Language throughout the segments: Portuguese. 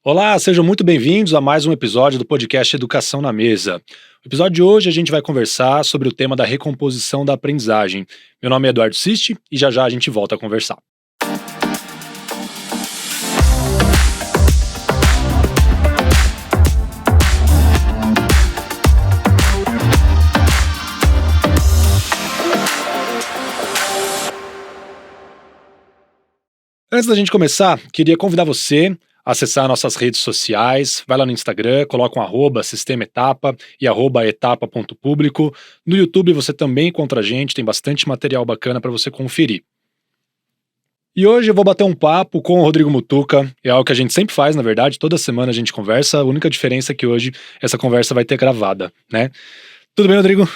Olá, sejam muito bem-vindos a mais um episódio do podcast Educação na Mesa. No episódio de hoje a gente vai conversar sobre o tema da recomposição da aprendizagem. Meu nome é Eduardo Sisti e já já a gente volta a conversar. Antes da gente começar, queria convidar você a acessar nossas redes sociais. Vai lá no Instagram, coloca um @Sistema Etapa e @etapa.público. No YouTube você também encontra a gente, tem bastante material bacana para você conferir. E hoje eu vou bater um papo com o Rodrigo Mutuca, é algo que a gente sempre faz, na verdade, toda semana a gente conversa, a única diferença é que hoje essa conversa vai ter gravada, né? Tudo bem, Rodrigo?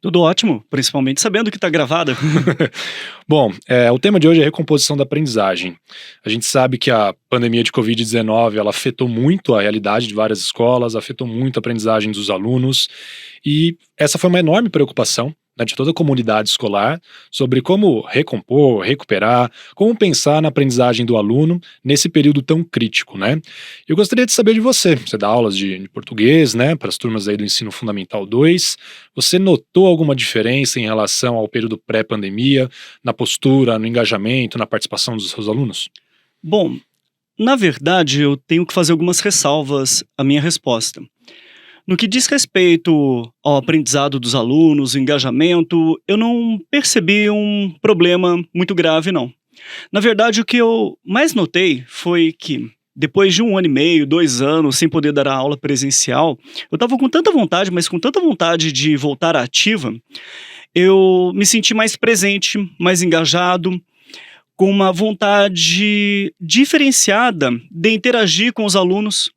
Tudo ótimo, principalmente sabendo que está gravada. Bom, o tema de hoje é recomposição da aprendizagem. A gente sabe que a pandemia de Covid-19 ela afetou muito a realidade de várias escolas, afetou muito a aprendizagem dos alunos, e essa foi uma enorme preocupação, né, de toda a comunidade escolar sobre como recompor, recuperar, como pensar na aprendizagem do aluno nesse período tão crítico, né? Eu gostaria de saber de você. Você dá aulas de português, né, para as turmas aí do Ensino Fundamental 2. Você notou alguma diferença em relação ao período pré-pandemia, na postura, no engajamento, na participação dos seus alunos? Bom, na verdade, eu tenho que fazer algumas ressalvas à minha resposta. No que diz respeito ao aprendizado dos alunos, o engajamento, eu não percebi um problema muito grave, não. Na verdade, o que eu mais notei foi que, depois de 1 ano e meio, 2 anos, sem poder dar a aula presencial, eu estava com tanta vontade, mas com tanta vontade de voltar à ativa, eu me senti mais presente, mais engajado, com uma vontade diferenciada de interagir com os alunos.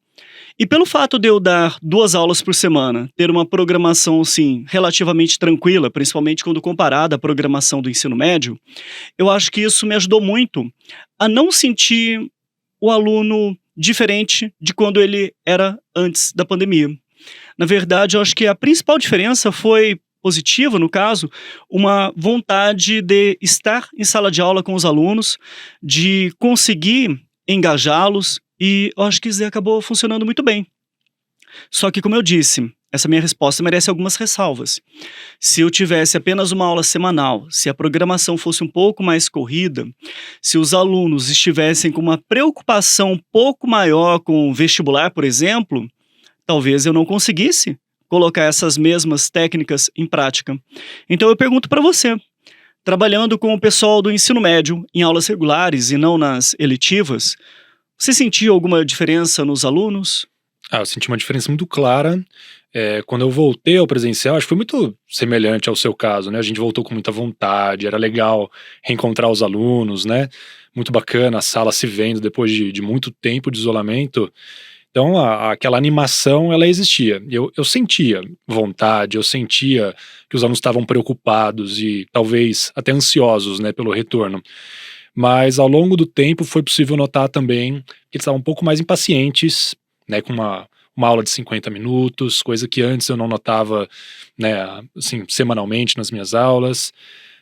E pelo fato de eu dar 2 aulas por semana, ter uma programação, assim, relativamente tranquila, principalmente quando comparada à programação do ensino médio, eu acho que isso me ajudou muito a não sentir o aluno diferente de quando ele era antes da pandemia. Na verdade, eu acho que a principal diferença foi positiva, no caso, uma vontade de estar em sala de aula com os alunos, de conseguir engajá-los, e eu acho que isso acabou funcionando muito bem. Só que, como eu disse, essa minha resposta merece algumas ressalvas. Se eu tivesse apenas uma aula semanal, se a programação fosse um pouco mais corrida, se os alunos estivessem com uma preocupação um pouco maior com o vestibular, por exemplo, talvez eu não conseguisse colocar essas mesmas técnicas em prática. Então eu pergunto para você, trabalhando com o pessoal do ensino médio em aulas regulares e não nas eletivas, você sentiu alguma diferença nos alunos? Eu senti uma diferença muito clara. Quando eu voltei ao presencial, acho que foi muito semelhante ao seu caso, né? A gente voltou com muita vontade, era legal reencontrar os alunos, né? Muito bacana, a sala se vendo depois de muito tempo de isolamento. Então, aquela animação, ela existia. Eu sentia vontade, eu sentia que os alunos estavam preocupados e talvez até ansiosos, né, pelo retorno. Mas ao longo do tempo foi possível notar também que eles estavam um pouco mais impacientes, né, com uma aula de 50 minutos, coisa que antes eu não notava, né, assim, semanalmente nas minhas aulas.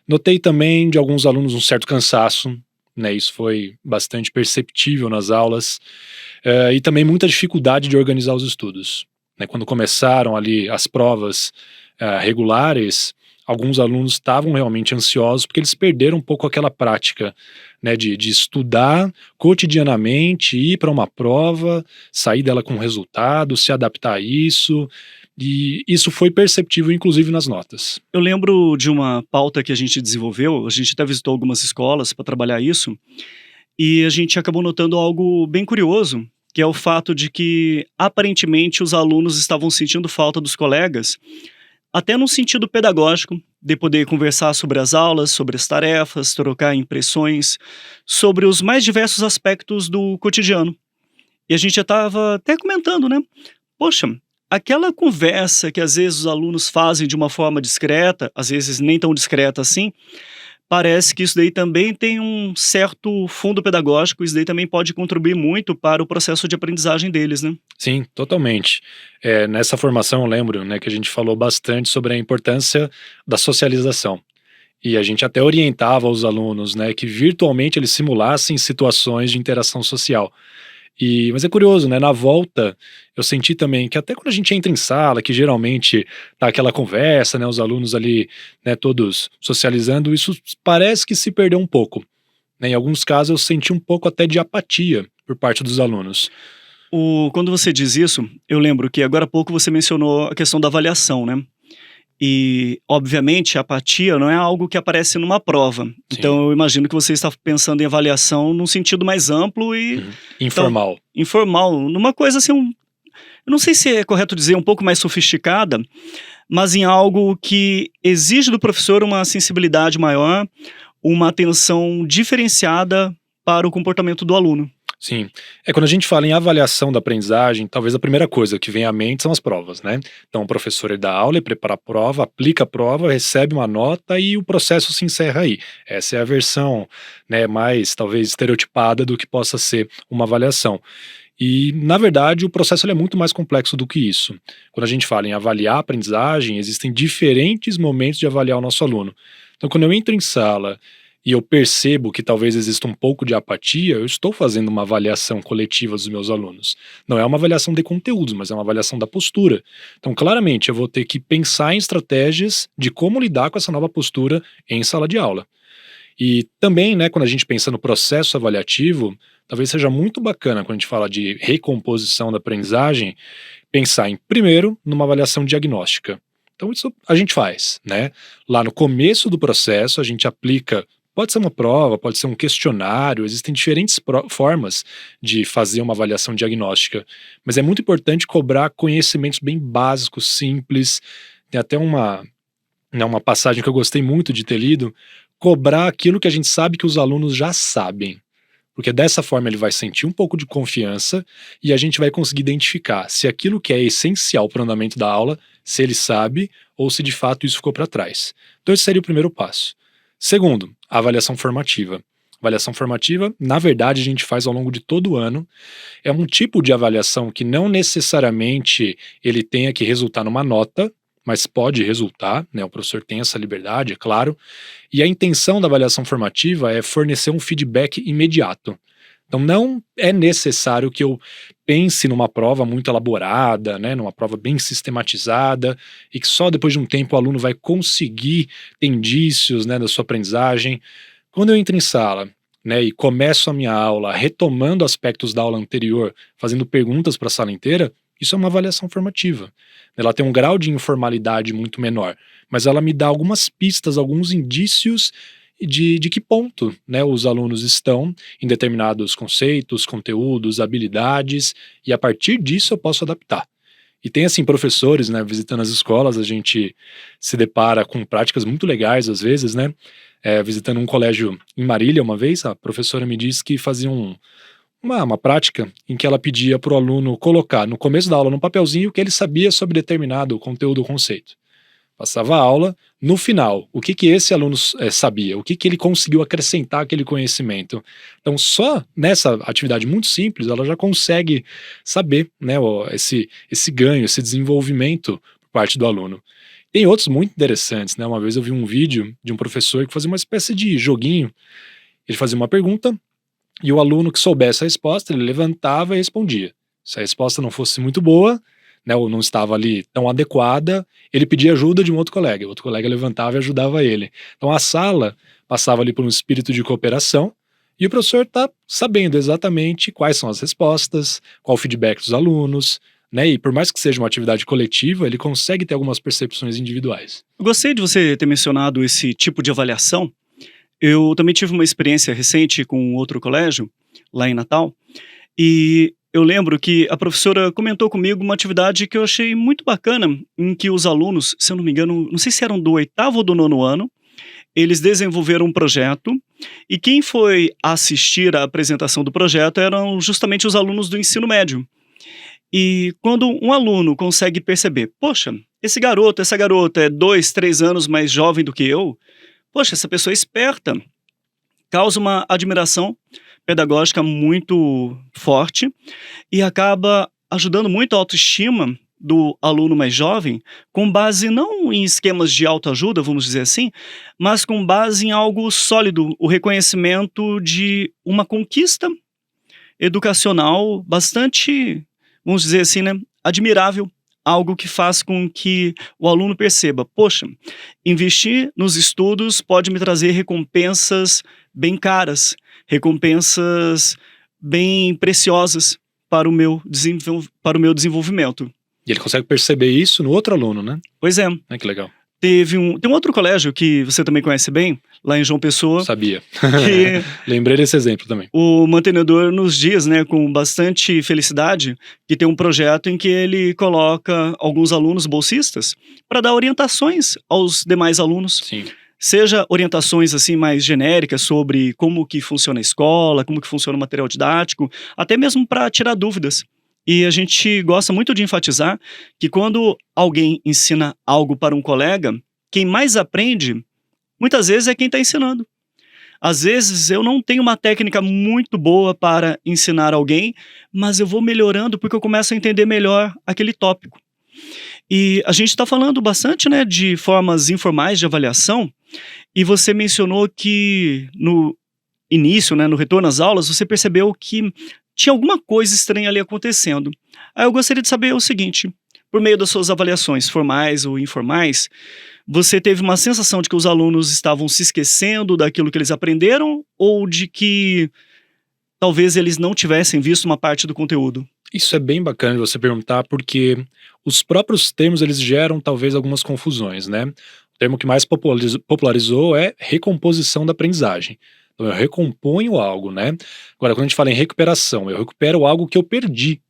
Notei também de alguns alunos um certo cansaço, né, isso foi bastante perceptível nas aulas, e também muita dificuldade de organizar os estudos, né. Quando começaram ali as provas, regulares, alguns alunos estavam realmente ansiosos, porque eles perderam um pouco aquela prática, né, de estudar cotidianamente, ir para uma prova, sair dela com resultado, se adaptar a isso, e isso foi perceptível inclusive nas notas. Eu lembro de uma pauta que a gente desenvolveu, a gente até visitou algumas escolas para trabalhar isso, e a gente acabou notando algo bem curioso, que é o fato de que, aparentemente, os alunos estavam sentindo falta dos colegas, até num sentido pedagógico, de poder conversar sobre as aulas, sobre as tarefas, trocar impressões, sobre os mais diversos aspectos do cotidiano. E a gente já estava até comentando, né? Poxa, aquela conversa que às vezes os alunos fazem de uma forma discreta, às vezes nem tão discreta assim, parece que isso daí também tem um certo fundo pedagógico, isso daí também pode contribuir muito para o processo de aprendizagem deles, né? Sim, totalmente. Nessa formação eu lembro, né, que a gente falou bastante sobre a importância da socialização. E a gente até orientava os alunos, né, que virtualmente eles simulassem situações de interação social. Mas é curioso, né? Na volta, eu senti também que até quando a gente entra em sala, que geralmente tá aquela conversa, né? Os alunos ali, né, todos socializando, isso parece que se perdeu um pouco, né? Em alguns casos eu senti um pouco até de apatia por parte dos alunos. Quando você diz isso, eu lembro que agora há pouco você mencionou a questão da avaliação, né? E, obviamente, a apatia não é algo que aparece numa prova. Sim. Então, eu imagino que você está pensando em avaliação num sentido mais amplo e Uhum. tal, Informal. informal, numa coisa assim, eu não sei se é correto dizer um pouco mais sofisticada, mas em algo que exige do professor uma sensibilidade maior, uma atenção diferenciada para o comportamento do aluno. Sim. Quando a gente fala em avaliação da aprendizagem, talvez a primeira coisa que vem à mente são as provas, né? Então, o professor ele dá aula, ele prepara a prova, aplica a prova, recebe uma nota e o processo se encerra aí. Essa é a versão, né, mais talvez estereotipada do que possa ser uma avaliação. E, na verdade, o processo ele é muito mais complexo do que isso. Quando a gente fala em avaliar a aprendizagem, existem diferentes momentos de avaliar o nosso aluno. Então, quando eu entro em sala e eu percebo que talvez exista um pouco de apatia, eu estou fazendo uma avaliação coletiva dos meus alunos. Não é uma avaliação de conteúdos, mas é uma avaliação da postura. Então, claramente, eu vou ter que pensar em estratégias de como lidar com essa nova postura em sala de aula. E também, né, quando a gente pensa no processo avaliativo, talvez seja muito bacana quando a gente fala de recomposição da aprendizagem, pensar em, primeiro, numa avaliação diagnóstica. Então, isso a gente faz, né? Lá no começo do processo, a gente aplica. Pode ser uma prova, pode ser um questionário, existem diferentes formas de fazer uma avaliação diagnóstica, mas é muito importante cobrar conhecimentos bem básicos, simples. Tem até uma passagem que eu gostei muito de ter lido, cobrar aquilo que a gente sabe que os alunos já sabem. Porque dessa forma ele vai sentir um pouco de confiança e a gente vai conseguir identificar se aquilo que é essencial para o andamento da aula, se ele sabe ou se de fato isso ficou para trás. Então esse seria o primeiro passo. Segundo, a avaliação formativa. Avaliação formativa, na verdade, a gente faz ao longo de todo o ano. É um tipo de avaliação que não necessariamente ele tenha que resultar numa nota, mas pode resultar, né? O professor tem essa liberdade, é claro. E a intenção da avaliação formativa é fornecer um feedback imediato. Então não é necessário que eu pense numa prova muito elaborada, né, numa prova bem sistematizada, e que só depois de um tempo o aluno vai conseguir ter indícios, né, da sua aprendizagem. Quando eu entro em sala, né, e começo a minha aula retomando aspectos da aula anterior, fazendo perguntas para a sala inteira, isso é uma avaliação formativa. Ela tem um grau de informalidade muito menor, mas ela me dá algumas pistas, alguns indícios de que ponto, né, os alunos estão em determinados conceitos, conteúdos, habilidades, e a partir disso eu posso adaptar. E tem assim professores, né, visitando as escolas, a gente se depara com práticas muito legais às vezes, né? Visitando um colégio em Marília uma vez, a professora me disse que fazia uma prática em que ela pedia para o aluno colocar no começo da aula num papelzinho o que ele sabia sobre determinado conteúdo ou conceito. Passava a aula, no final, o que esse aluno sabia, o que ele conseguiu acrescentar àquele conhecimento. Então, só nessa atividade muito simples, ela já consegue saber, né, esse ganho, esse desenvolvimento por parte do aluno. Tem outros muito interessantes, né? Uma vez eu vi um vídeo de um professor que fazia uma espécie de joguinho. Ele fazia uma pergunta e o aluno que soubesse a resposta, ele levantava e respondia. Se a resposta não fosse muito boa, né, ou não estava ali tão adequada, ele pedia ajuda de um outro colega levantava e ajudava ele. Então a sala passava ali por um espírito de cooperação e o professor está sabendo exatamente quais são as respostas, qual o feedback dos alunos, né, e por mais que seja uma atividade coletiva, ele consegue ter algumas percepções individuais. Eu gostei de você ter mencionado esse tipo de avaliação. Eu também tive uma experiência recente com outro colégio, lá em Natal, e eu lembro que a professora comentou comigo uma atividade que eu achei muito bacana, em que os alunos, se eu não me engano, não sei se eram do 8º ou do 9º ano, eles desenvolveram um projeto, e quem foi assistir à apresentação do projeto eram justamente os alunos do ensino médio. E quando um aluno consegue perceber, poxa, esse garoto, essa garota é 2, 3 anos mais jovem do que eu, poxa, essa pessoa é esperta, causa uma admiração pedagógica muito forte e acaba ajudando muito a autoestima do aluno mais jovem, com base não em esquemas de autoajuda, vamos dizer assim, mas com base em algo sólido, o reconhecimento de uma conquista educacional bastante, vamos dizer assim, né, admirável, algo que faz com que o aluno perceba, poxa, investir nos estudos pode me trazer recompensas bem caras, recompensas bem preciosas para o meu desenvolvimento. E ele consegue perceber isso no outro aluno, né? Pois é. Que legal. Tem um outro colégio que você também conhece bem, lá em João Pessoa. Sabia. Que lembrei desse exemplo também. O mantenedor nos diz, né, com bastante felicidade, que tem um projeto em que ele coloca alguns alunos bolsistas para dar orientações aos demais alunos. Sim. Seja orientações assim mais genéricas sobre como que funciona a escola, como que funciona o material didático, até mesmo para tirar dúvidas. E a gente gosta muito de enfatizar que quando alguém ensina algo para um colega, quem mais aprende, muitas vezes é quem está ensinando. Às vezes eu não tenho uma técnica muito boa para ensinar alguém, mas eu vou melhorando porque eu começo a entender melhor aquele tópico. E a gente está falando bastante, né, de formas informais de avaliação, e você mencionou que no início, né, no retorno às aulas, você percebeu que tinha alguma coisa estranha ali acontecendo. Aí eu gostaria de saber o seguinte, por meio das suas avaliações formais ou informais, você teve uma sensação de que os alunos estavam se esquecendo daquilo que eles aprenderam ou de que talvez eles não tivessem visto uma parte do conteúdo? Isso é bem bacana de você perguntar, porque os próprios termos eles geram talvez algumas confusões, né? O termo que mais popularizou é recomposição da aprendizagem. Então eu recomponho algo, né? Agora, quando a gente fala em recuperação, eu recupero algo que eu perdi.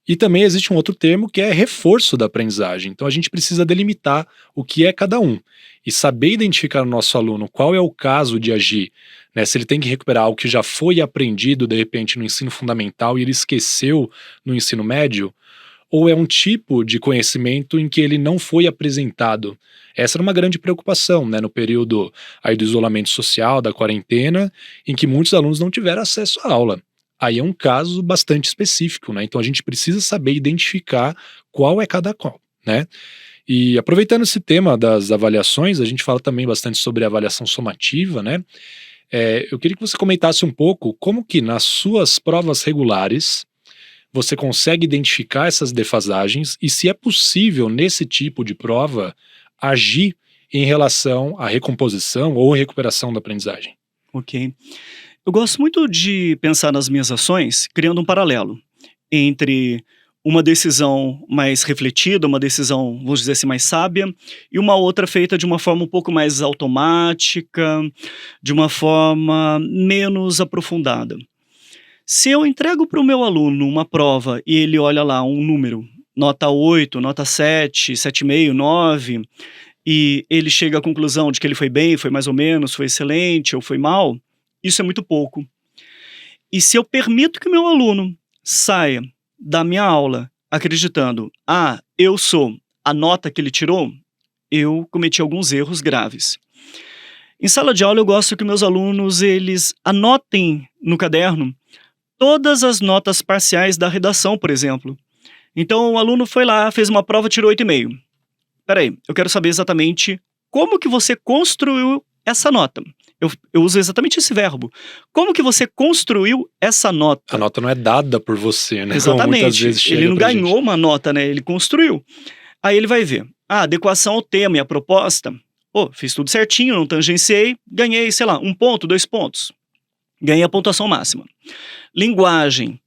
E também existe um outro termo que é reforço da aprendizagem. Então a gente precisa delimitar o que é cada um e saber identificar no nosso aluno qual é o caso de agir, né? Se ele tem que recuperar algo que já foi aprendido de repente no ensino fundamental e ele esqueceu no ensino médio, ou é um tipo de conhecimento em que ele não foi apresentado. Essa era uma grande preocupação, né, no período aí do isolamento social, da quarentena, em que muitos alunos não tiveram acesso à aula. Aí é um caso bastante específico, né? Então a gente precisa saber identificar qual é cada qual, né? E aproveitando esse tema das avaliações, a gente fala também bastante sobre avaliação somativa, né? Eu queria que você comentasse um pouco como que nas suas provas regulares você consegue identificar essas defasagens e se é possível nesse tipo de prova agir em relação à recomposição ou recuperação da aprendizagem. Ok. Eu gosto muito de pensar nas minhas ações criando um paralelo entre uma decisão mais refletida, uma decisão, vamos dizer assim, mais sábia, e uma outra feita de uma forma um pouco mais automática, de uma forma menos aprofundada. Se eu entrego para o meu aluno uma prova e ele olha lá um número, nota 8, nota 7, 7,5, 9, e ele chega à conclusão de que ele foi bem, foi mais ou menos, foi excelente ou foi mal, isso é muito pouco. E se eu permito que o meu aluno saia da minha aula acreditando, eu sou a nota que ele tirou, eu cometi alguns erros graves. Em sala de aula eu gosto que meus alunos eles anotem no caderno todas as notas parciais da redação, por exemplo. Então o aluno foi lá, fez uma prova, tirou 8,5. Peraí, eu quero saber exatamente como que você construiu essa nota. Eu uso exatamente esse verbo. Como que você construiu essa nota? A nota não é dada por você, né? Exatamente. Como muitas vezes chega ele não pra ganhou gente. uma nota, né? Ele construiu. Aí ele vai ver. Adequação ao tema e à proposta. Fiz tudo certinho, não tangenciei, ganhei, sei lá, 1 ponto, 2 pontos. Ganhei a pontuação máxima. Linguagem.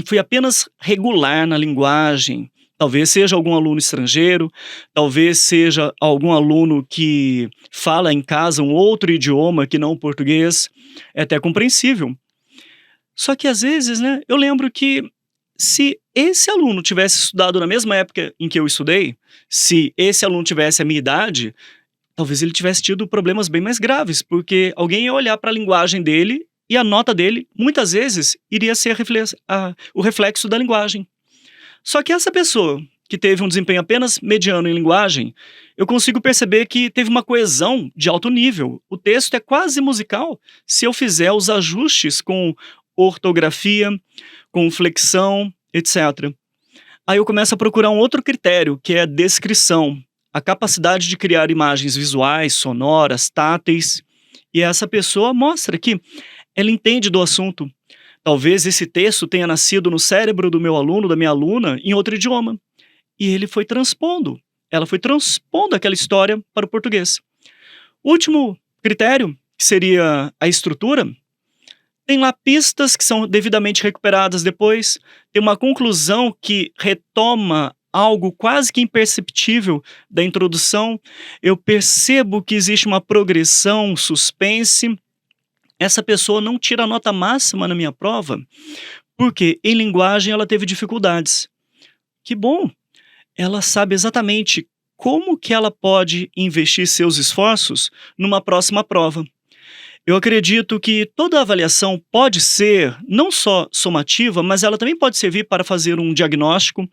Fui apenas regular na linguagem. Talvez seja algum aluno estrangeiro, talvez seja algum aluno que fala em casa um outro idioma que não o português. É até compreensível. Só que às vezes, né, eu lembro que se esse aluno tivesse estudado na mesma época em que eu estudei, se esse aluno tivesse a minha idade, talvez ele tivesse tido problemas bem mais graves, porque alguém ia olhar para a linguagem dele e a nota dele, muitas vezes, iria ser o reflexo da linguagem. Só que essa pessoa que teve um desempenho apenas mediano em linguagem, eu consigo perceber que teve uma coesão de alto nível. O texto é quase musical se eu fizer os ajustes com ortografia, com flexão, etc. Aí eu começo a procurar um outro critério, que é a descrição, a capacidade de criar imagens visuais, sonoras, táteis, e essa pessoa mostra que ela entende do assunto. Talvez esse texto tenha nascido no cérebro do meu aluno, da minha aluna, em outro idioma. E ele foi transpondo. Ela foi transpondo aquela história para o português. O último critério, que seria a estrutura, tem lá pistas que são devidamente recuperadas depois, tem uma conclusão que retoma algo quase que imperceptível da introdução, eu percebo que existe uma progressão, suspense. Essa pessoa não tira a nota máxima na minha prova, porque em linguagem ela teve dificuldades. Que bom! Ela sabe exatamente como que ela pode investir seus esforços numa próxima prova. Eu acredito que toda avaliação pode ser não só somativa, mas ela também pode servir para fazer um diagnóstico,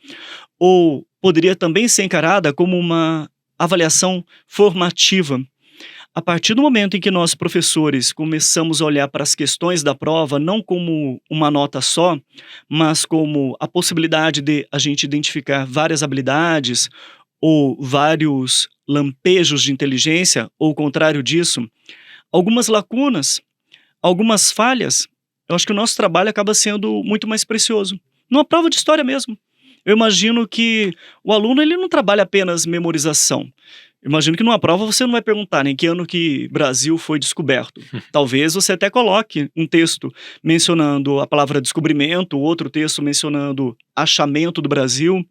ou poderia também ser encarada como uma avaliação formativa. A partir do momento em que nós, professores, começamos a olhar para as questões da prova não como uma nota só, mas como a possibilidade de a gente identificar várias habilidades ou vários lampejos de inteligência, ou o contrário disso, algumas lacunas, algumas falhas, eu acho que o nosso trabalho acaba sendo muito mais precioso. Numa prova de história mesmo. Eu imagino que o aluno ele não trabalha apenas memorização. Eu imagino que numa prova você não vai perguntar em que ano que Brasil foi descoberto. Talvez você até coloque um texto mencionando a palavra descobrimento, outro texto mencionando achamento do Brasil,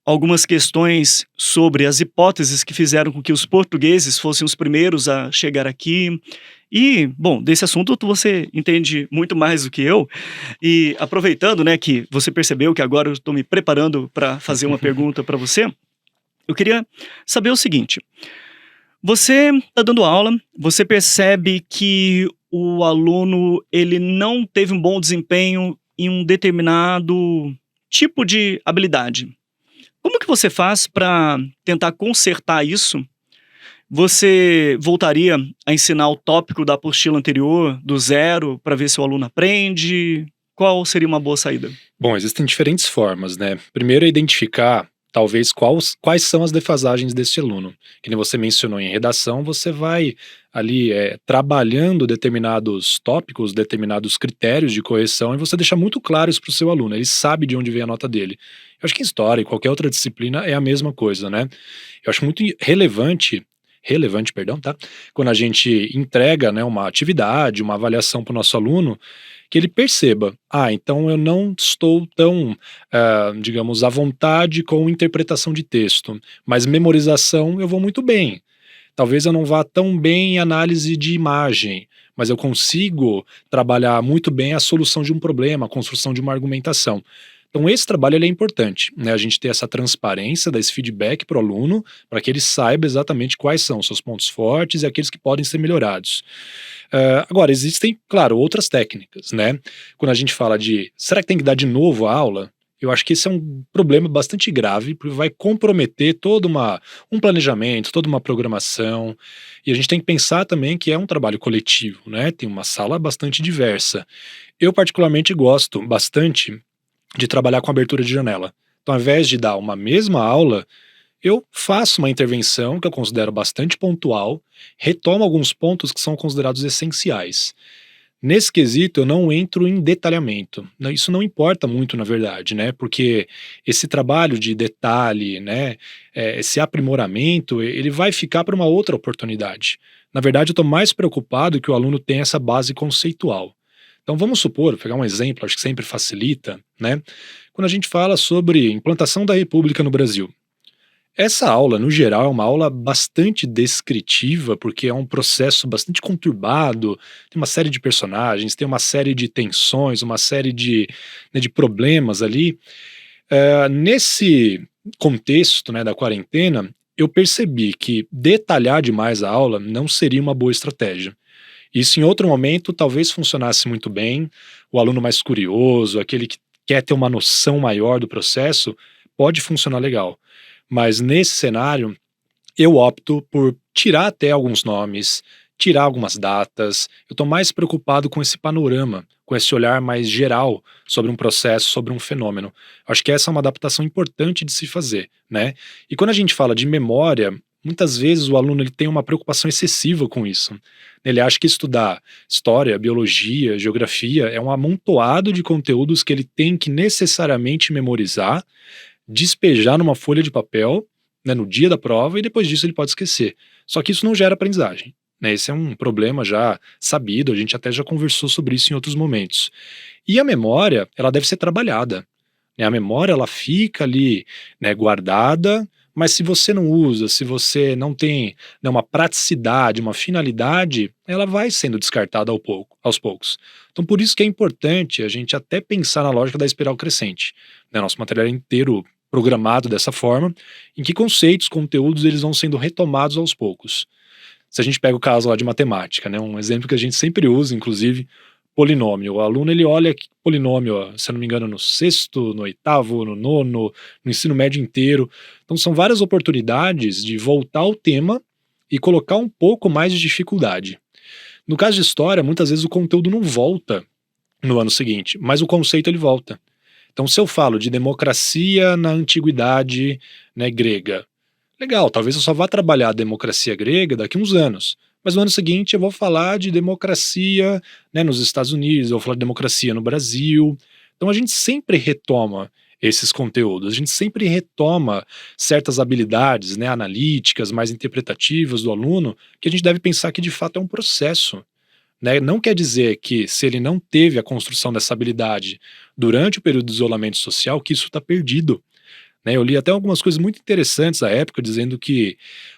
algumas questões sobre as hipóteses que fizeram com que os portugueses fossem os primeiros a chegar aqui. E, bom, desse assunto você entende muito mais do que eu. E aproveitando, né, que você percebeu que agora eu estou me preparando para fazer uma pergunta para você, eu queria saber o seguinte: você está dando aula, você percebe que o aluno ele não teve um bom desempenho em um determinado tipo de habilidade. Como que você faz para tentar consertar isso? Você voltaria a ensinar o tópico da apostila anterior, do zero, para ver se o aluno aprende? Qual seria uma boa saída? Bom, existem diferentes formas, né? Primeiro é identificar, talvez, quais são as defasagens desse aluno. Que nem você mencionou em redação, você vai ali trabalhando determinados tópicos, determinados critérios de correção, e você deixa muito claro isso para o seu aluno, ele sabe de onde vem a nota dele. Eu acho que em história e qualquer outra disciplina é a mesma coisa, né? Eu acho muito relevante, perdão, tá? Quando a gente entrega, né, uma atividade, uma avaliação para o nosso aluno, que ele perceba, então eu não estou tão, digamos, à vontade com interpretação de texto, mas memorização eu vou muito bem. Talvez eu não vá tão bem em análise de imagem, mas eu consigo trabalhar muito bem a solução de um problema, a construção de uma argumentação. Então esse trabalho ele é importante, né? A gente ter essa transparência, dar esse feedback para o aluno, para que ele saiba exatamente quais são os seus pontos fortes e aqueles que podem ser melhorados. Agora, existem, claro, outras técnicas, né? Quando a gente fala de, será que tem que dar de novo a aula? Eu acho que esse é um problema bastante grave, porque vai comprometer todo um planejamento, toda uma programação, e a gente tem que pensar também que é um trabalho coletivo, né? Tem uma sala bastante diversa. Eu particularmente gosto bastante de trabalhar com abertura de janela. Então, ao invés de dar uma mesma aula, eu faço uma intervenção que eu considero bastante pontual, retomo alguns pontos que são considerados essenciais. Nesse quesito, eu não entro em detalhamento. Isso não importa muito, na verdade, né? Porque esse trabalho de detalhe, né, esse aprimoramento, ele vai ficar para uma outra oportunidade. Na verdade, eu estou mais preocupado que o aluno tenha essa base conceitual. Então vamos supor, vou pegar um exemplo, acho que sempre facilita, né? Quando a gente fala sobre implantação da República no Brasil. Essa aula, no geral, é uma aula bastante descritiva, porque é um processo bastante conturbado, tem uma série de personagens, tem uma série de tensões, uma série de problemas ali. Nesse contexto, né, da quarentena, eu percebi que detalhar demais a aula não seria uma boa estratégia. Isso em outro momento talvez funcionasse muito bem, o aluno mais curioso, aquele que quer ter uma noção maior do processo, pode funcionar legal. Mas nesse cenário, eu opto por tirar até alguns nomes, tirar algumas datas, eu estou mais preocupado com esse panorama, com esse olhar mais geral sobre um processo, sobre um fenômeno. Acho que essa é uma adaptação importante de se fazer, né? E quando a gente fala de memória, Muitas vezes o aluno ele tem uma preocupação excessiva com isso. Ele acha que estudar história, biologia, geografia é um amontoado de conteúdos que ele tem que necessariamente memorizar, despejar numa folha de papel, né, no dia da prova, e depois disso ele pode esquecer. Só que isso não gera aprendizagem, né? Esse é um problema já sabido, a gente até já conversou sobre isso em outros momentos. E a memória, ela deve ser trabalhada, né? A memória, ela fica ali, né, guardada, mas se você não usa, se você não tem, né, uma praticidade, uma finalidade, ela vai sendo descartada aos poucos. Então, por isso que é importante a gente até pensar na lógica da espiral crescente, né? Nosso material é inteiro programado dessa forma, em que conceitos, conteúdos, eles vão sendo retomados aos poucos. Se a gente pega o caso lá de matemática, né, um exemplo que a gente sempre usa, inclusive, polinômio. O aluno ele olha polinômio, ó, se eu não me engano, no sexto, no oitavo, no nono, no ensino médio inteiro. Então são várias oportunidades de voltar ao tema e colocar um pouco mais de dificuldade. No caso de história, muitas vezes o conteúdo não volta no ano seguinte, mas o conceito ele volta. Então, se eu falo de democracia na antiguidade, né, grega, legal, talvez eu só vá trabalhar a democracia grega daqui a uns anos. Mas no ano seguinte eu vou falar de democracia, né, nos Estados Unidos, eu vou falar de democracia no Brasil. Então a gente sempre retoma esses conteúdos, a gente sempre retoma certas habilidades, né, analíticas, mais interpretativas do aluno, que a gente deve pensar que de fato é um processo, né? Não quer dizer que se ele não teve a construção dessa habilidade durante o período de isolamento social, que isso está perdido, né? Eu li até algumas coisas muito interessantes à época, dizendo que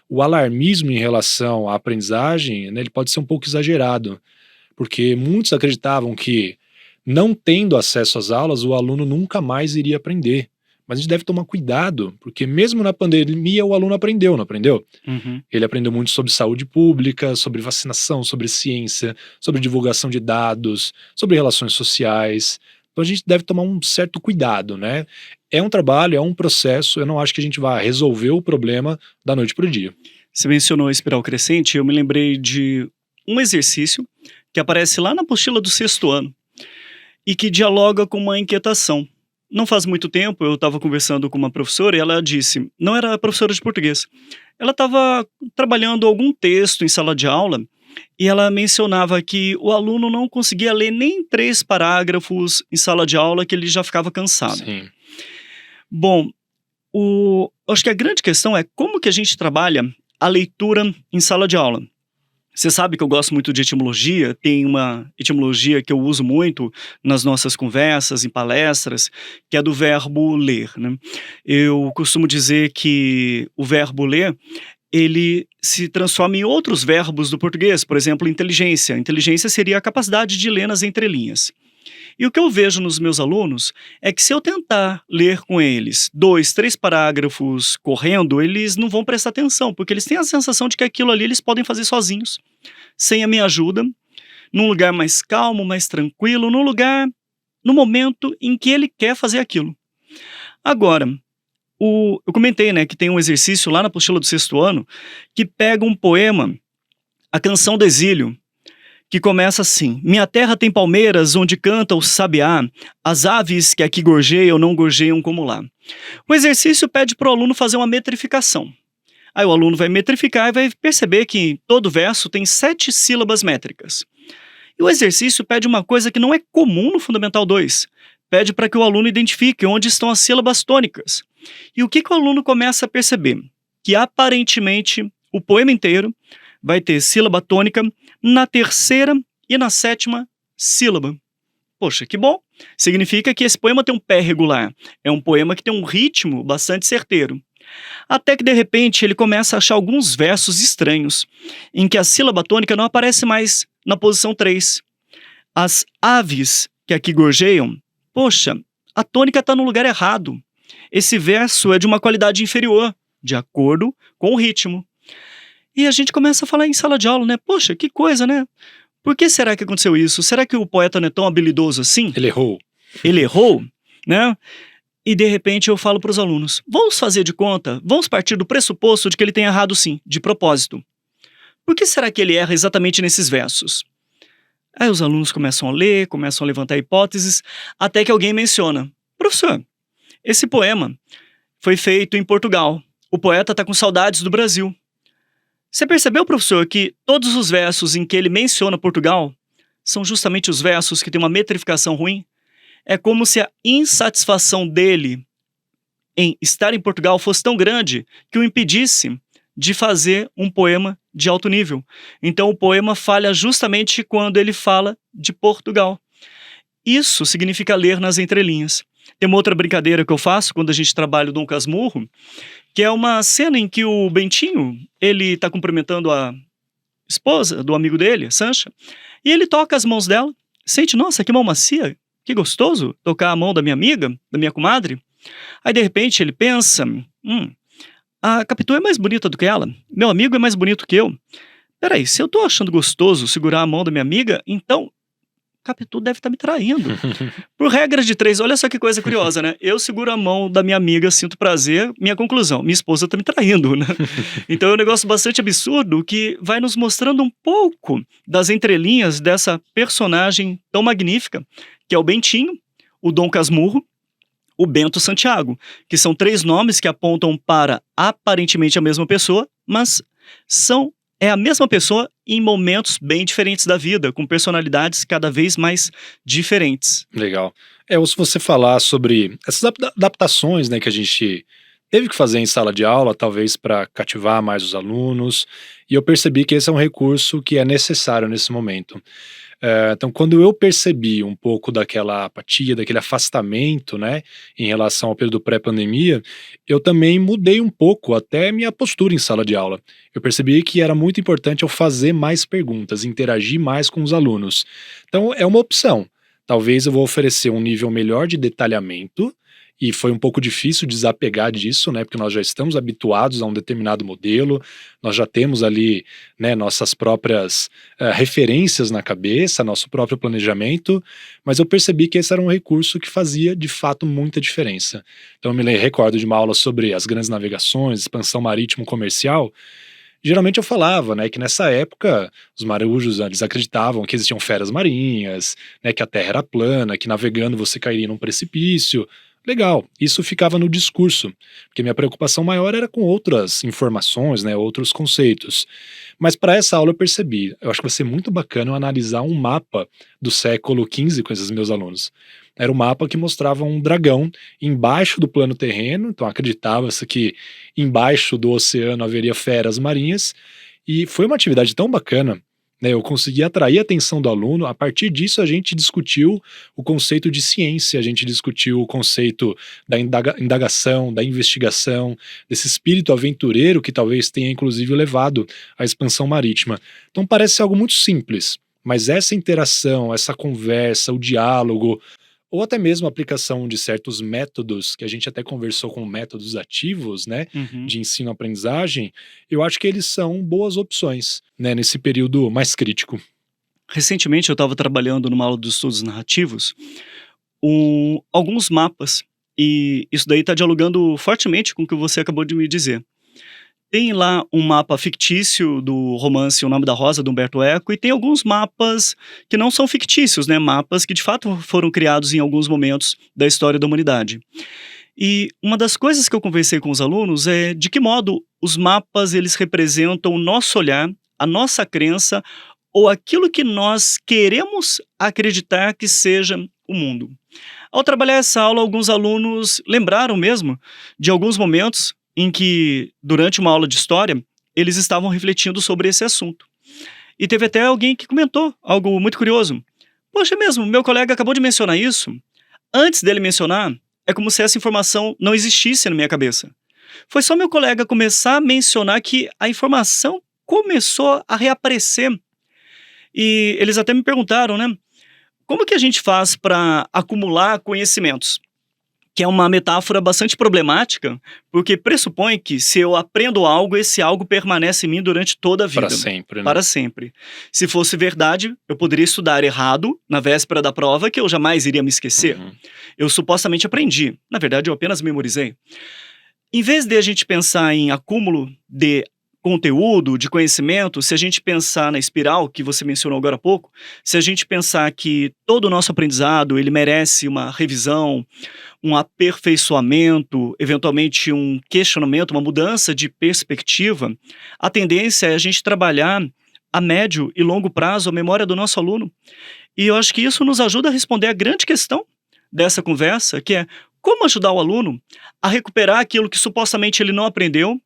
o alarmismo em relação à aprendizagem, né, ele pode ser um pouco exagerado, porque muitos acreditavam que, não tendo acesso às aulas, o aluno nunca mais iria aprender. Mas a gente deve tomar cuidado, porque mesmo na pandemia o aluno aprendeu, não aprendeu? Uhum. Ele aprendeu muito sobre saúde pública, sobre vacinação, sobre ciência, sobre divulgação de dados, sobre relações sociais. Então a gente deve tomar um certo cuidado, né? É um trabalho, é um processo, eu não acho que a gente vai resolver o problema da noite para o dia. Você mencionou a espiral crescente, eu me lembrei de um exercício que aparece lá na apostila do sexto ano e que dialoga com uma inquietação. Não faz muito tempo eu estava conversando com uma professora e ela disse, não era professora de português, ela estava trabalhando algum texto em sala de aula e ela mencionava que o aluno não conseguia ler nem 3 parágrafos em sala de aula que ele já ficava cansado. Sim. Bom, acho que a grande questão é como que a gente trabalha a leitura em sala de aula. Você sabe que eu gosto muito de etimologia, tem uma etimologia que eu uso muito nas nossas conversas, em palestras, que é do verbo ler, né? Eu costumo dizer que o verbo ler, ele se transforma em outros verbos do português, por exemplo, inteligência. Inteligência seria a capacidade de ler nas entrelinhas. E o que eu vejo nos meus alunos é que se eu tentar ler com eles 2, 3 parágrafos correndo, eles não vão prestar atenção, porque eles têm a sensação de que aquilo ali eles podem fazer sozinhos, sem a minha ajuda, num lugar mais calmo, mais tranquilo, no momento em que ele quer fazer aquilo. Agora, eu comentei, né, que tem um exercício lá na apostila do sexto ano que pega um poema, A Canção do Exílio, que começa assim: minha terra tem palmeiras onde canta o sabiá, as aves que aqui gorjeiam não gorjeiam como lá. O exercício pede para o aluno fazer uma metrificação. Aí o aluno vai metrificar e vai perceber que todo verso tem 7 sílabas métricas. E o exercício pede uma coisa que não é comum no Fundamental 2. Pede para que o aluno identifique onde estão as sílabas tônicas. E o que o aluno começa a perceber? Que aparentemente o poema inteiro vai ter sílaba tônica na 3ª e na 7ª sílaba. Poxa, que bom! Significa que esse poema tem um pé regular. É um poema que tem um ritmo bastante certeiro. Até que, de repente, ele começa a achar alguns versos estranhos, em que a sílaba tônica não aparece mais na posição 3. As aves que aqui gorjeiam, poxa, a tônica está no lugar errado. Esse verso é de uma qualidade inferior, de acordo com o ritmo. E a gente começa a falar em sala de aula, né? Poxa, que coisa, né? Por que será que aconteceu isso? Será que o poeta não é tão habilidoso assim? Ele errou. Ele errou, né? E de repente eu falo para os alunos, vamos fazer de conta, vamos partir do pressuposto de que ele tem errado sim, de propósito. Por que será que ele erra exatamente nesses versos? Aí os alunos começam a ler, começam a levantar hipóteses, até que alguém menciona, professor, esse poema foi feito em Portugal, o poeta está com saudades do Brasil. Você percebeu, professor, que todos os versos em que ele menciona Portugal são justamente os versos que têm uma metrificação ruim? É como se a insatisfação dele em estar em Portugal fosse tão grande que o impedisse de fazer um poema de alto nível. Então o poema falha justamente quando ele fala de Portugal. Isso significa ler nas entrelinhas. Tem uma outra brincadeira que eu faço quando a gente trabalha o Dom Casmurro, que é uma cena em que o Bentinho, ele está cumprimentando a esposa do amigo dele, Sancha, e ele toca as mãos dela, sente, nossa, que mão macia, que gostoso tocar a mão da minha amiga, da minha comadre. Aí de repente ele pensa, a Capitu é mais bonita do que ela, meu amigo é mais bonito que eu. Peraí, se eu tô achando gostoso segurar a mão da minha amiga, então Capitu deve estar me traindo. Por regra de 3, olha só que coisa curiosa, né? Eu seguro a mão da minha amiga, sinto prazer, minha conclusão, minha esposa tá me traindo, né? Então é um negócio bastante absurdo que vai nos mostrando um pouco das entrelinhas dessa personagem tão magnífica, que é o Bentinho, o Dom Casmurro, o Bento Santiago, que são 3 nomes que apontam para aparentemente a mesma pessoa, mas é a mesma pessoa em momentos bem diferentes da vida, com personalidades cada vez mais diferentes. Legal. Ou se você falar sobre essas adaptações, né, que a gente teve que fazer em sala de aula, talvez para cativar mais os alunos, e eu percebi que esse é um recurso que é necessário nesse momento. Então, quando eu percebi um pouco daquela apatia, daquele afastamento, né, em relação ao período pré-pandemia, eu também mudei um pouco até minha postura em sala de aula. Eu percebi que era muito importante eu fazer mais perguntas, interagir mais com os alunos. Então, é uma opção. Talvez eu vou oferecer um nível melhor de detalhamento, e foi um pouco difícil desapegar disso, né, porque nós já estamos habituados a um determinado modelo, nós já temos ali, né, nossas próprias referências na cabeça, nosso próprio planejamento, mas eu percebi que esse era um recurso que fazia, de fato, muita diferença. Então eu me recordo de uma aula sobre as grandes navegações, expansão marítimo comercial. Geralmente eu falava, né, que nessa época os marujos eles acreditavam que existiam feras marinhas, né, que a terra era plana, que navegando você cairia num precipício. Legal, isso ficava no discurso, porque minha preocupação maior era com outras informações, né, outros conceitos. Mas para essa aula eu percebi, eu acho que vai ser muito bacana eu analisar um mapa do século XV com esses meus alunos. Era um mapa que mostrava um dragão embaixo do plano terreno, então acreditava-se que embaixo do oceano haveria feras marinhas, e foi uma atividade tão bacana, né, eu consegui atrair a atenção do aluno. A partir disso a gente discutiu o conceito de ciência, a gente discutiu o conceito da indagação, da investigação, desse espírito aventureiro que talvez tenha inclusive levado à expansão marítima. Então parece algo muito simples, mas essa interação, essa conversa, o diálogo, ou até mesmo a aplicação de certos métodos, que a gente até conversou com métodos ativos, né, Uhum. de ensino-aprendizagem, eu acho que eles são boas opções, né, nesse período mais crítico. Recentemente eu estava trabalhando numa aula dos estudos narrativos, alguns mapas, e isso daí está dialogando fortemente com o que você acabou de me dizer. Tem lá um mapa fictício do romance O Nome da Rosa, do Humberto Eco, e tem alguns mapas que não são fictícios, né? Mapas que de fato foram criados em alguns momentos da história da humanidade. E uma das coisas que eu conversei com os alunos é de que modo os mapas eles representam o nosso olhar, a nossa crença ou aquilo que nós queremos acreditar que seja o mundo. Ao trabalhar essa aula, alguns alunos lembraram mesmo de alguns momentos em que, durante uma aula de história, eles estavam refletindo sobre esse assunto. E teve até alguém que comentou algo muito curioso. Poxa, mesmo, meu colega acabou de mencionar isso. Antes dele mencionar, é como se essa informação não existisse na minha cabeça. Foi só meu colega começar a mencionar que a informação começou a reaparecer. E eles até me perguntaram, né? Como que a gente faz para acumular conhecimentos? Que é uma metáfora bastante problemática, porque pressupõe que se eu aprendo algo, esse algo permanece em mim durante toda a vida. Para sempre, né? Para sempre. Se fosse verdade, eu poderia estudar errado na véspera da prova, que eu jamais iria me esquecer. Uhum. Eu supostamente aprendi. Na verdade, eu apenas memorizei. Em vez de a gente pensar em acúmulo de conteúdo, de conhecimento, se a gente pensar na espiral que você mencionou agora há pouco, se a gente pensar que todo o nosso aprendizado ele merece uma revisão, um aperfeiçoamento, eventualmente um questionamento, uma mudança de perspectiva, a tendência é a gente trabalhar a médio e longo prazo a memória do nosso aluno. E eu acho que isso nos ajuda a responder a grande questão dessa conversa, que é como ajudar o aluno a recuperar aquilo que supostamente ele não aprendeu,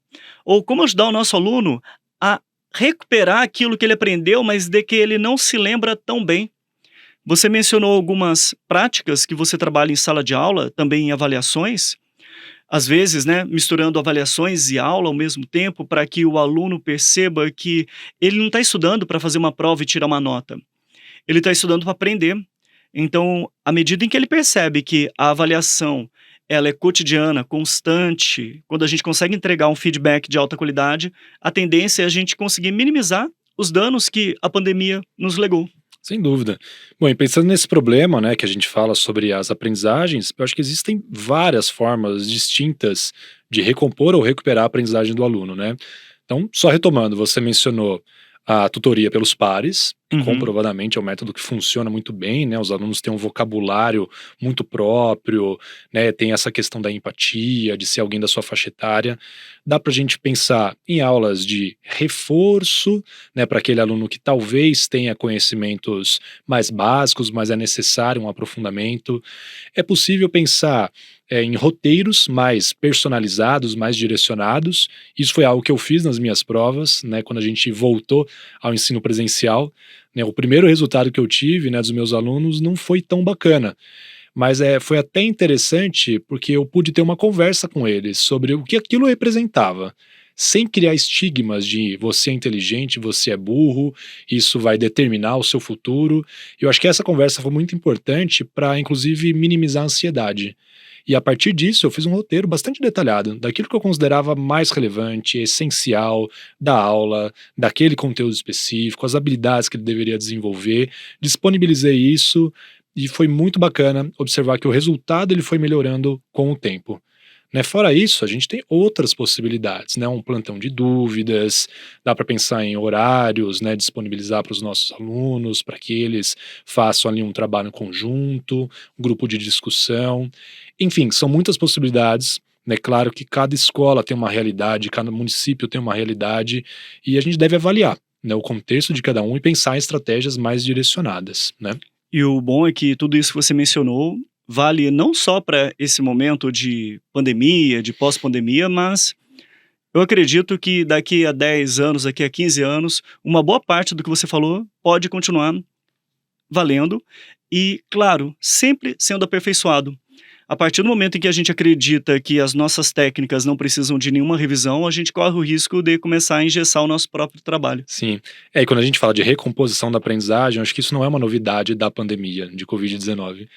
ou como ajudar o nosso aluno a recuperar aquilo que ele aprendeu, mas de que ele não se lembra tão bem. Você mencionou algumas práticas que você trabalha em sala de aula, também em avaliações, às vezes, né, misturando avaliações e aula ao mesmo tempo, para que o aluno perceba que ele não está estudando para fazer uma prova e tirar uma nota. Ele está estudando para aprender. Então, à medida em que ele percebe que a avaliação ela é cotidiana, constante, quando a gente consegue entregar um feedback de alta qualidade, a tendência é a gente conseguir minimizar os danos que a pandemia nos legou. Sem dúvida. Bom, e pensando nesse problema, né, que a gente fala sobre as aprendizagens, eu acho que existem várias formas distintas de recompor ou recuperar a aprendizagem do aluno, né? Então, só retomando, você mencionou a tutoria pelos pares, que Uhum. comprovadamente é um método que funciona muito bem, né? Os alunos têm um vocabulário muito próprio, né? Tem essa questão da empatia, de ser alguém da sua faixa etária. Dá para a gente pensar em aulas de reforço, né? Para aquele aluno que talvez tenha conhecimentos mais básicos, mas é necessário um aprofundamento. É possível pensar em roteiros mais personalizados, mais direcionados. Isso foi algo que eu fiz nas minhas provas, né? Quando a gente voltou ao ensino presencial, né, o primeiro resultado que eu tive, né, dos meus alunos não foi tão bacana, mas foi até interessante porque eu pude ter uma conversa com eles sobre o que aquilo representava, sem criar estigmas de você é inteligente, você é burro, isso vai determinar o seu futuro. Eu acho que essa conversa foi muito importante para, inclusive, minimizar a ansiedade. E a partir disso, eu fiz um roteiro bastante detalhado, daquilo que eu considerava mais relevante, essencial, da aula, daquele conteúdo específico, as habilidades que ele deveria desenvolver. Disponibilizei isso e foi muito bacana observar que o resultado ele foi melhorando com o tempo. Né, fora isso, a gente tem outras possibilidades, né? Um plantão de dúvidas, dá para pensar em horários, né? Disponibilizar para os nossos alunos, para que eles façam ali um trabalho conjunto, um grupo de discussão. Enfim, são muitas possibilidades. É claro que cada escola tem uma realidade, cada município tem uma realidade, e a gente deve avaliar, né, o contexto de cada um e pensar em estratégias mais direcionadas, né? E o bom é que tudo isso que você mencionou vale não só para esse momento de pandemia, de pós-pandemia, mas eu acredito que daqui a 10 anos, daqui a 15 anos, uma boa parte do que você falou pode continuar valendo e, claro, sempre sendo aperfeiçoado. A partir do momento em que a gente acredita que as nossas técnicas não precisam de nenhuma revisão, a gente corre o risco de começar a engessar o nosso próprio trabalho. Sim. E quando a gente fala de recomposição da aprendizagem, acho que isso não é uma novidade da pandemia de Covid-19.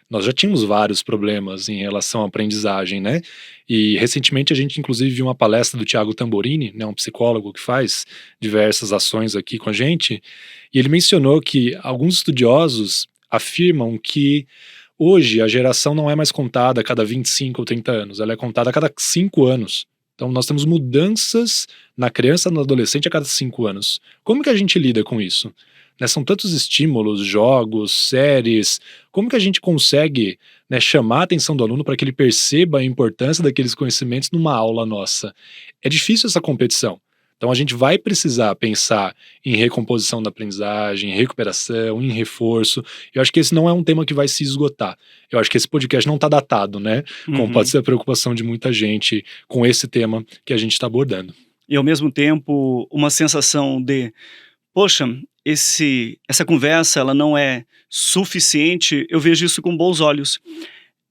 Nós já tínhamos vários problemas em relação à aprendizagem, né? E recentemente a gente inclusive viu uma palestra do Tiago Tamborini, né, um psicólogo que faz diversas ações aqui com a gente, e ele mencionou que alguns estudiosos afirmam que hoje a geração não é mais contada a cada 25 ou 30 anos, ela é contada a cada 5 anos. Então nós temos mudanças na criança e no adolescente a cada 5 anos. Como que a gente lida com isso? Né, são tantos estímulos, jogos, séries, como que a gente consegue, né, chamar a atenção do aluno para que ele perceba a importância daqueles conhecimentos numa aula nossa? É difícil essa competição. Então a gente vai precisar pensar em recomposição da aprendizagem, em recuperação, em reforço. Eu acho que esse não é um tema que vai se esgotar. Eu acho que esse podcast não está datado, né? Como pode Uhum. ser a preocupação de muita gente com esse tema que a gente está abordando. E ao mesmo tempo, uma sensação de, poxa, essa conversa ela não é suficiente, eu vejo isso com bons olhos.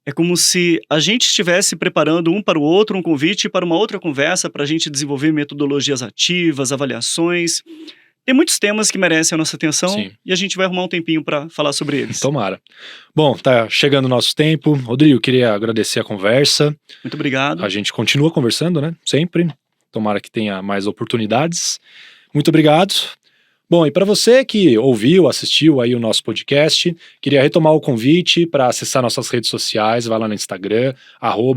É como se a gente estivesse preparando um para o outro um convite para uma outra conversa para a gente desenvolver metodologias ativas, avaliações. Tem muitos temas que merecem a nossa atenção Sim. e a gente vai arrumar um tempinho para falar sobre eles. Tomara. Bom, tá chegando o nosso tempo. Rodrigo, queria agradecer a conversa. Muito obrigado. A gente continua conversando, né? Sempre. Tomara que tenha mais oportunidades. Muito obrigado. Bom, e para você que ouviu, assistiu aí o nosso podcast, queria retomar o convite para acessar nossas redes sociais, vai lá no Instagram,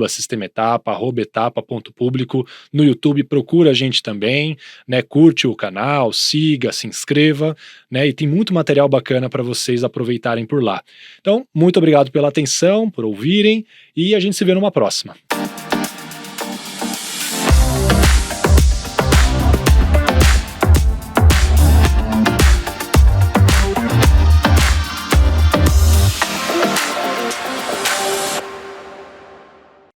@sistemetapa, @etapa.público, no YouTube procura a gente também, né, curte o canal, siga, se inscreva, né, e tem muito material bacana para vocês aproveitarem por lá. Então, muito obrigado pela atenção, por ouvirem, e a gente se vê numa próxima.